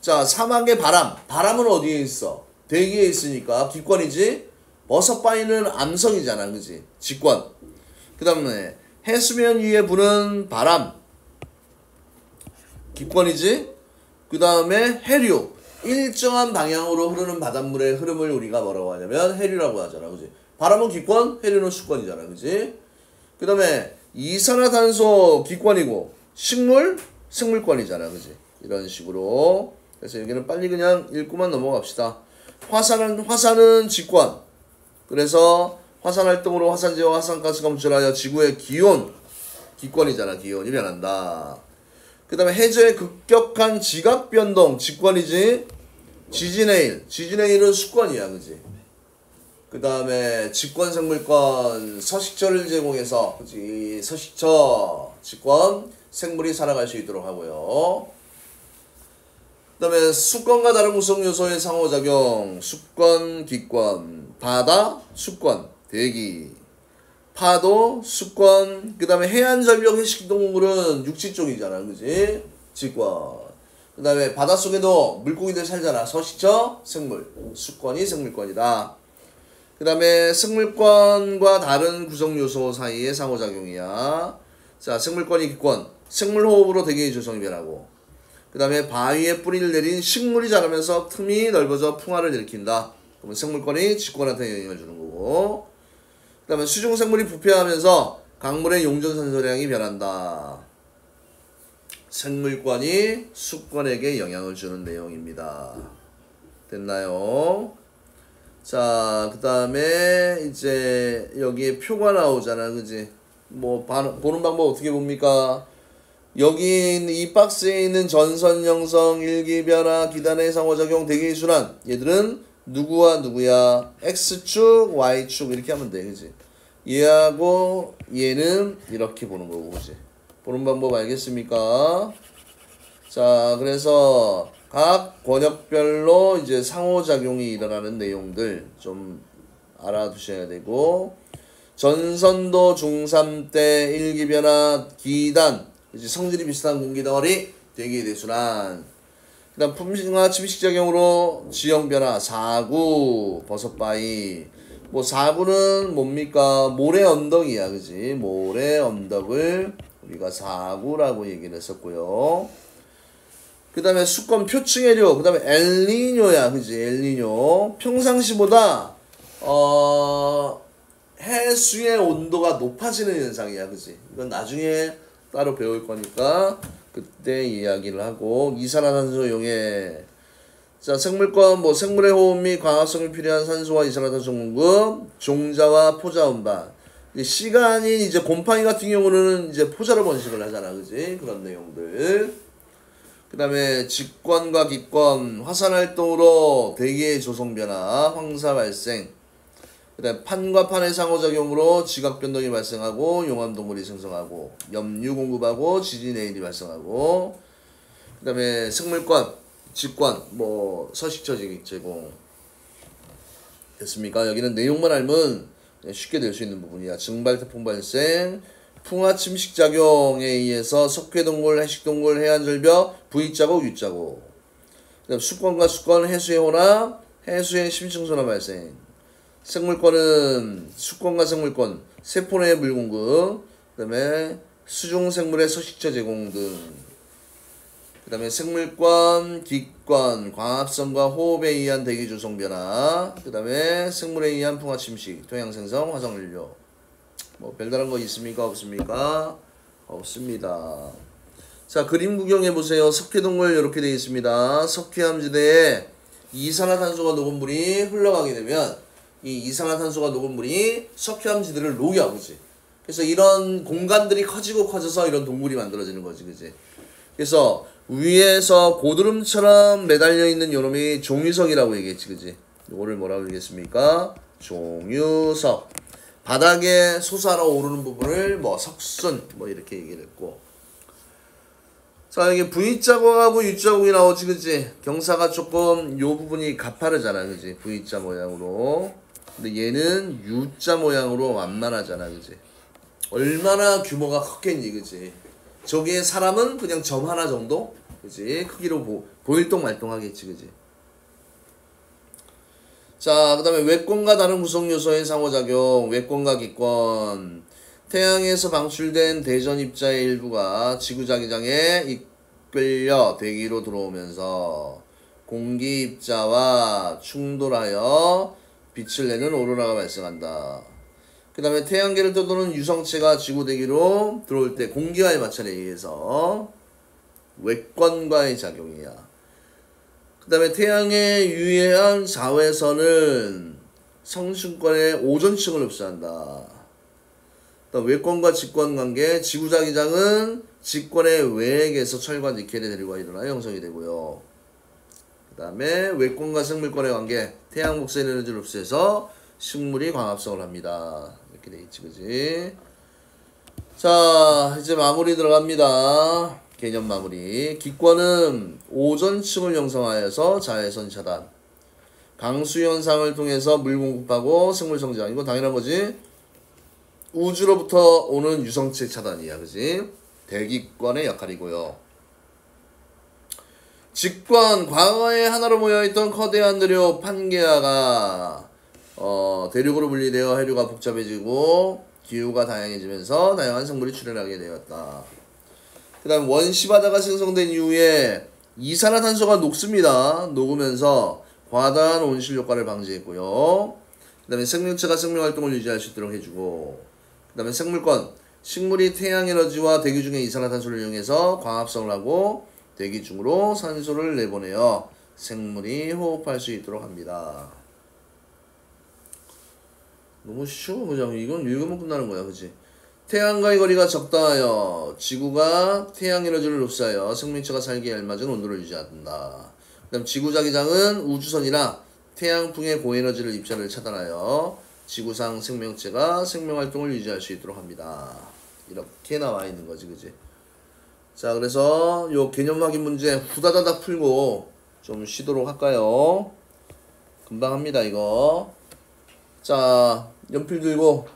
자, 사막의 바람. 바람은 어디에 있어? 대기에 있으니까 기권이지? 버섯 바위는 암성이잖아, 그지? 직권. 그 다음에 해수면 위에 부는 바람. 기권이지. 그 다음에 해류. 일정한 방향으로 흐르는 바닷물의 흐름을 우리가 뭐라고 하냐면 해류라고 하잖아. 그지? 바람은 기권, 해류는 수권이잖아. 그지? 그 다음에 이산화탄소 기권이고 식물, 생물권이잖아. 그지? 이런 식으로. 그래서 여기는 빨리 그냥 읽고만 넘어갑시다. 화산은 직권. 그래서 화산활동으로 화산재와 화산가스가 분출하여 지구의 기권이잖아. 기온이 변한다. 그 다음에 해저의 급격한 지각변동, 직권이지. 지진의 일은 수권이야. 그지? 그 다음에 직권생물권, 서식처를 제공해서, 그지? 서식처, 직권, 생물이 살아갈 수 있도록 하고요. 그 다음에 수권과 다른 구성 요소의 상호작용, 수권, 기권, 바다, 수권, 대기, 파도, 수권, 그 다음에 해안절벽 해식동물은 육지 쪽이잖아. 그지? 직권. 그 다음에 바닷속에도 물고기들 살잖아. 서식처, 생물, 수권이 생물권이다. 그 다음에 생물권과 다른 구성 요소 사이의 상호작용이야. 자, 생물권이 기권, 생물호흡으로 대기의 조성이 변하고, 그 다음에 바위에 뿌리를 내린 식물이 자라면서 틈이 넓어져 풍화를 일으킨다. 그러면 생물권이 직권한테 영향을 주는 거고, 그 다음에 수중생물이 부패하면서 강물의 용존산소량이 변한다. 생물권이 수권에게 영향을 주는 내용입니다. 됐나요? 자, 그 다음에 이제 여기에 표가 나오잖아. 그지? 뭐 보는 방법 어떻게 봅니까? 여기 이 박스에 있는 전선 형성, 일기변화, 기단의 상호작용, 대기의 순환. 얘들은 누구와 누구야? X축, Y축 이렇게 하면 돼. 그지? 얘하고 얘는 이렇게 보는 거고. 그지? 보는 방법 알겠습니까? 자, 그래서 각 권역별로 이제 상호작용이 일어나는 내용들 좀 알아두셔야 되고, 전선도 중3 때 일기변화, 기단, 이제 성질이 비슷한 공기덩어리, 대기의 대순환. 그 다음 품식과 침식작용으로 지형변화, 사구, 버섯바위. 뭐 사구는 뭡니까? 모래 언덕이야. 그지? 모래 언덕을 우리가 사구라고 얘기를 했었고요. 그 다음에 수권 표층해류, 그 다음에 엘니뇨야. 그지? 엘니뇨. 평상시보다 해수의 온도가 높아지는 현상이야. 그지? 이건 나중에 따로 배울 거니까 그때 이야기를 하고, 이산화탄소 용해. 자, 생물권, 뭐 생물의 호흡 및 광합성이 필요한 산소와 이산화탄소 공급, 종자와 포자 운반. 시간이 이제 곰팡이 같은 경우는 이제 포자로 번식을 하잖아. 그지? 그런 내용들. 그 다음에 직권과 기권, 화산활동으로 대기의 조성변화, 황사 발생. 그 다음에 판과 판의 상호작용으로 지각변동이 발생하고 용암동물이 생성하고, 염류 공급하고 지진해일이 발생하고, 그 다음에 생물권, 직권, 뭐 서식처 제공. 됐습니까? 여기는 내용만 알면 쉽게 될 수 있는 부분이야. 증발태풍 발생, 풍화 침식작용에 의해서 석회동굴, 해식동굴, 해안절벽, V자국, U자국. 그 다음 수권과 수권, 해수의 혼합, 해수의 심층소나 발생. 생물권은 수권과 생물권, 세포 내 물 공급, 그 다음에 수중생물의 서식처 제공 등. 그 다음에 생물권, 기권, 광합성과 호흡에 의한 대기 조성 변화, 그 다음에 생물에 의한 풍화 침식, 토양생성, 화성연료. 뭐 별다른 거 있습니까? 없습니까? 없습니다. 자, 그림 구경해 보세요. 석회동굴 이렇게 되어 있습니다. 석회암지대에 이산화탄소가 녹은 물이 흘러가게 되면 이 이산화탄소가 녹은 물이 석회암지대를 녹여. 그지? 그래서 이런 공간들이 커지고 커져서 이런 동굴이 만들어지는 거지. 그지? 그래서 위에서 고드름처럼 매달려 있는 요놈이 종유석이라고 얘기했지. 그지? 이거를 뭐라고 얘기했습니까? 종유석. 바닥에 솟아나 오르는 부분을 뭐 석순 뭐 이렇게 얘기를 했고. 자, 여기 V자국하고 U자국이 나오지. 그지? 경사가 조금 요 부분이 가파르잖아. 그지? V자 모양으로. 근데 얘는 U자 모양으로 완만하잖아. 그지? 얼마나 규모가 컸겠니. 그지? 저기에 사람은 그냥 점 하나 정도? 그지? 크기로 보일동 말동하겠지. 그지? 자, 그 다음에 외권과 다른 구성 요소의 상호작용, 외권과 기권. 태양에서 방출된 대전 입자의 일부가 지구 자기장에 끌려 대기로 들어오면서 공기 입자와 충돌하여 빛을 내는 오로라가 발생한다. 그 다음에 태양계를 떠도는 유성체가 지구 대기로 들어올 때 공기와의 마찰에 의해서 외권과의 작용이야. 그 다음에 태양에 유해한 자외선은 성층권의 오존층을 흡수한다. 외권과 직권 관계, 지구자기장은 직권의 외액에서 철과 니켈의 대류가 일어나 형성이 되고요. 그 다음에 외권과 생물권의 관계, 태양 복사 에너지를 흡수해서 식물이 광합성을 합니다. 이렇게 되어있지, 그지? 자, 이제 마무리 들어갑니다. 개념 마무리. 기권은 오존층을 형성하여서 자외선 차단, 강수 현상을 통해서 물 공급하고 생물 성장. 이건 당연한 거지. 우주로부터 오는 유성체 차단이야, 그지? 대기권의 역할이고요. 직권, 과거에 하나로 모여있던 거대한 대륙 판게아가 대륙으로 분리되어 해류가 복잡해지고 기후가 다양해지면서 다양한 생물이 출현하게 되었다. 그 다음 원시바다가 생성된 이후에 이산화탄소가 녹습니다. 녹으면서 과다한 온실 효과를 방지했고요. 그 다음에 생명체가 생명활동을 유지할 수 있도록 해주고, 그 다음에 생물권, 식물이 태양에너지와 대기 중의 이산화탄소를 이용해서 광합성을 하고 대기 중으로 산소를 내보내어 생물이 호흡할 수 있도록 합니다. 너무 쉬워, 그죠? 이건 읽으면 끝나는 거야, 그지? 태양과의 거리가 적당하여 지구가 태양 에너지를 흡수하여 생명체가 살기에 알맞은 온도를 유지한다. 그 다음 지구자기장은 우주선이나 태양풍의 고에너지를 입자를 차단하여 지구상 생명체가 생명활동을 유지할 수 있도록 합니다. 이렇게 나와 있는 거지, 그지? 자, 그래서 요 개념 확인 문제 후다다닥 풀고 좀 쉬도록 할까요? 금방 합니다, 이거. 자, 연필 들고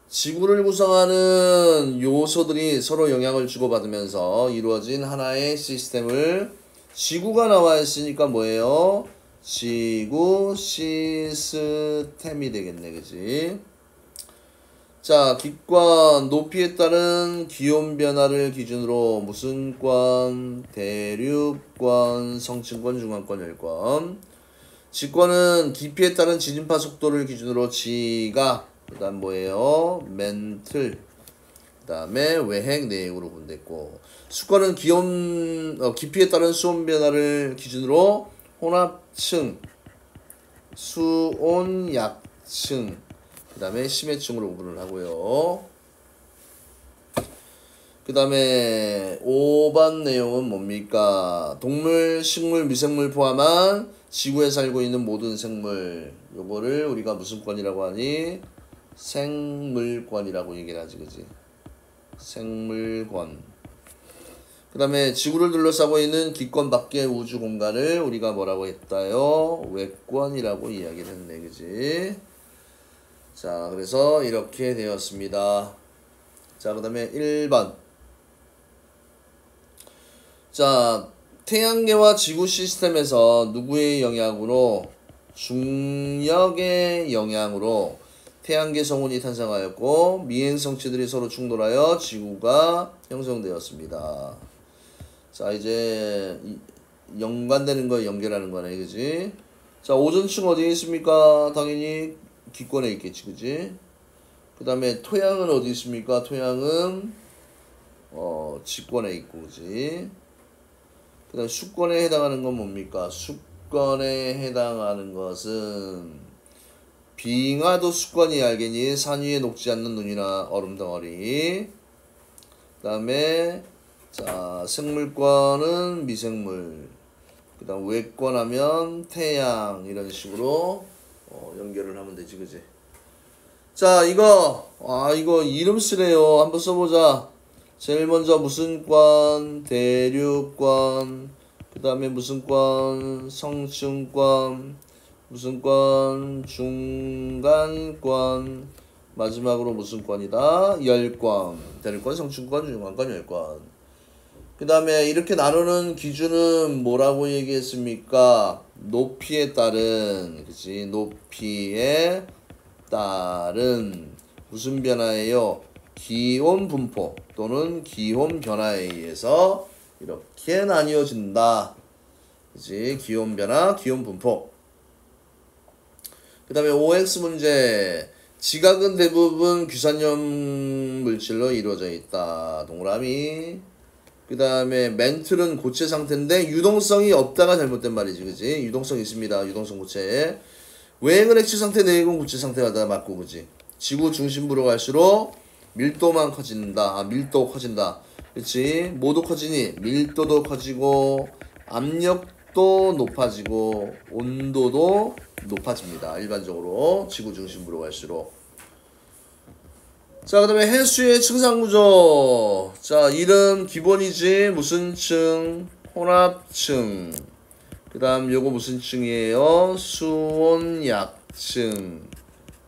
지구를 구성하는 요소들이 서로 영향을 주고받으면서 이루어진 하나의 시스템을, 지구가 나와 있으니까 뭐예요? 지구 시스템이 되겠네, 그지? 자, 기권, 높이에 따른 기온 변화를 기준으로 무슨 권, 대륙권, 성층권, 중앙권, 열권. 직권은 깊이에 따른 지진파 속도를 기준으로 지각, 그 다음 뭐예요? 멘틀, 그 다음에 외핵, 내핵으로 분됐고, 수권은 깊이에 따른 수온 변화를 기준으로 혼합층, 수온 약층, 그 다음에 심해층으로 구분을 하고요. 그 다음에 5번 내용은 뭡니까? 동물, 식물, 미생물 포함한 지구에 살고 있는 모든 생물, 요거를 우리가 무슨 권이라고 하니? 생물권이라고 얘기를 하지, 그지? 생물권. 그 다음에 지구를 둘러싸고 있는 기권 밖의 우주 공간을 우리가 뭐라고 했다요? 외권이라고 이야기를 했네, 그지? 자, 그래서 이렇게 되었습니다. 자, 그 다음에 1번. 자, 태양계와 지구 시스템에서 누구의 영향으로? 중력의 영향으로 태양계 성운이 탄생하였고 미행성체들이 서로 충돌하여 지구가 형성되었습니다. 자, 이제 연관되는 거 연결하는 거네, 그지? 자, 오존층 어디에 있습니까? 당연히 기권에 있겠지, 그지? 그 다음에 토양은 어디 있습니까? 토양은 직권에 있고, 그지? 그 다음 수권에 해당하는 건 뭡니까? 수권에 해당하는 것은 빙하도 수권이 알겠니? 산 위에 녹지 않는 눈이나 얼음 덩어리. 그 다음에 자, 생물권은 미생물. 그 다음 외권 하면 태양. 이런 식으로 연결을 하면 되지, 그지? 자, 이거 이름 쓰래요. 한번 써보자. 제일 먼저 무슨 권, 대륙권, 그 다음에 무슨 권, 성층권, 무슨 권, 중간권, 마지막으로 무슨 권이다? 열권. 대륙권, 성층권, 중간권, 열권. 그 다음에 이렇게 나누는 기준은 뭐라고 얘기했습니까? 높이에 따른, 그치? 높이에 따른 무슨 변화예요? 기온 분포 또는 기온 변화에 의해서 이렇게 나뉘어진다. 그지? 기온 변화, 기온 분포. 그 다음에 OX 문제. 지각은 대부분 규산염 물질로 이루어져 있다. 동그라미. 그 다음에 멘틀은 고체 상태인데 유동성이 없다가 잘못된 말이지. 그지? 유동성 있습니다. 유동성 고체. 외행은 액체 상태, 내액은 고체 상태가 다 맞고, 그지? 지구 중심부로 갈수록 밀도만 커진다. 아, 밀도 커진다. 그치? 뭐도 커지니? 밀도도 커지고, 압력도 높아지고, 온도도 높아집니다. 일반적으로. 지구 중심부로 갈수록. 자, 그 다음에 해수의 층상구조. 자, 이름 기본이지. 무슨 층? 혼합층. 그 다음 요거 무슨 층이에요? 수온약층.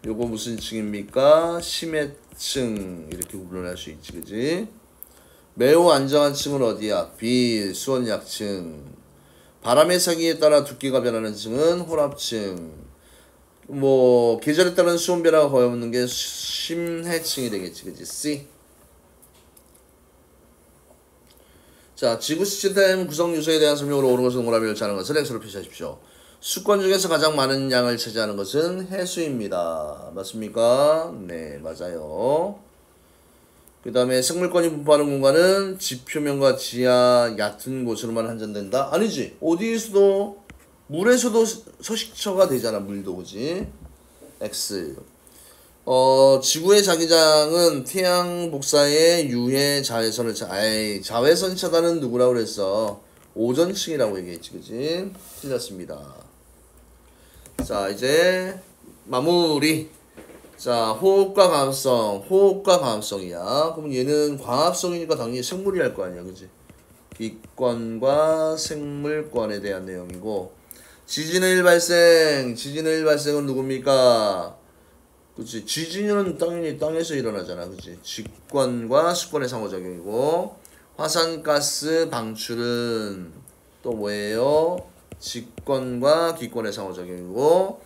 요거 무슨 층입니까? 심해층. 이렇게 구분할 수 있지, 그지? 매우 안정한 층은 어디야? 비수온약층. 바람의 세기에 따라 두께가 변하는 층은 혼합층. 뭐 계절에 따른 수온 변화가 거의 없는 게 심해층이 되겠지, 그지? C. 자, 지구 시스템 구성 요소에 대한 설명으로 옳은 것은 동그라미를 짜는 것을 X로 표시하십시오. 수권 중에서 가장 많은 양을 차지하는 것은 해수입니다. 맞습니까? 네, 맞아요. 그 다음에 생물권이 분포하는 공간은 지표면과 지하 얕은 곳으로만 한정된다? 아니지. 어디에서도 물에서도 서식처가 되잖아. 물도, 그지? X. 지구의 자기장은 태양 복사의 유해 자외선을 자외선 차단은 누구라고 그랬어? 오존층이라고 얘기했지, 그지? 틀렸습니다. 자, 이제 마무리. 자, 호흡과 광합성. 호흡과 광합성이야. 그럼 얘는 광합성이니까 당연히 생물이 할 거 아니야, 그지? 기권과 생물권에 대한 내용이고, 지진의 일발생. 지진의 일발생은 누굽니까? 그치. 지진은 당연히 땅에서 일어나잖아. 그치. 직권과 수권의 상호작용이고, 화산가스 방출은 또 뭐예요? 직권과 기권의 상호작용이고,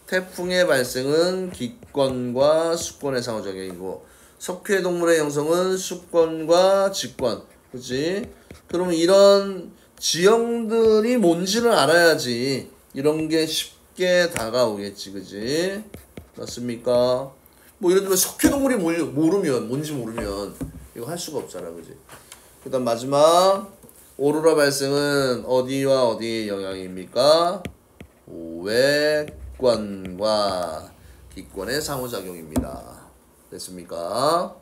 태풍의 발생은 기권과 수권의 상호작용이고, 석회 동물의 형성은 수권과 직권. 그치? 그러면 이런 지형들이 뭔지를 알아야지 이런 게 쉽게 다가오겠지, 그지? 맞습니까? 뭐 예를 들면 석회동물이 모르면, 뭔지 모르면 이거 할 수가 없잖아, 그지? 그 다음 마지막, 오로라 발생은 어디와 어디의 영향입니까? 외권과 기권의 상호작용입니다. 됐습니까?